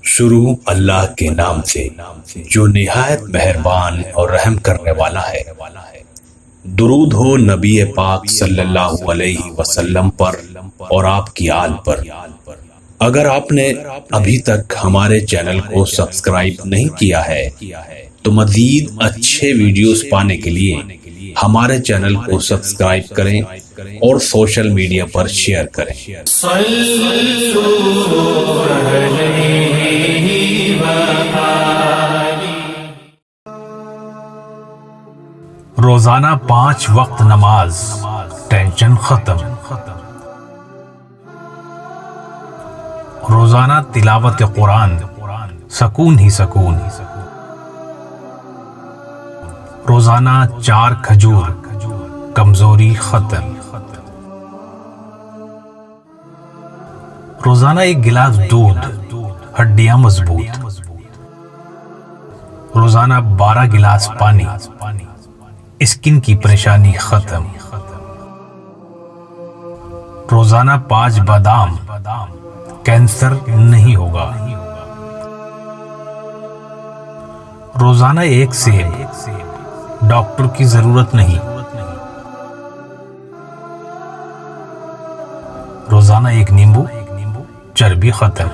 شروع اللہ کے نام سے جو نہایت مہربان اور رحم کرنے والا ہے۔ درود ہو نبی پاک صلی اللہ علیہ وسلم پر اور آپ کی آل پر۔ اگر آپ نے ابھی تک ہمارے چینل کو سبسکرائب نہیں کیا ہے تو مزید اچھے ویڈیوز پانے کے لیے ہمارے چینل کو سبسکرائب کریں اور سوشل میڈیا پر شیئر کریں۔ روزانہ 5 وقت نماز، ٹینشن ختم۔ روزانہ تلاوت قرآن، سکون ہی سکون۔ روزانہ 4 کھجور، کمزوری ختم۔ روزانہ 1 گلاس دودھ، ہڈیاں مضبوط۔ روزانہ 12 گلاس پانی، اسکن کی پریشانی ختم۔ روزانہ 5 بادام، کینسر نہیں ہوگا۔ روزانہ 1 سیب، ڈاکٹر کی ضرورت نہیں۔ روزانہ 1 نیمبو، چربی ختم۔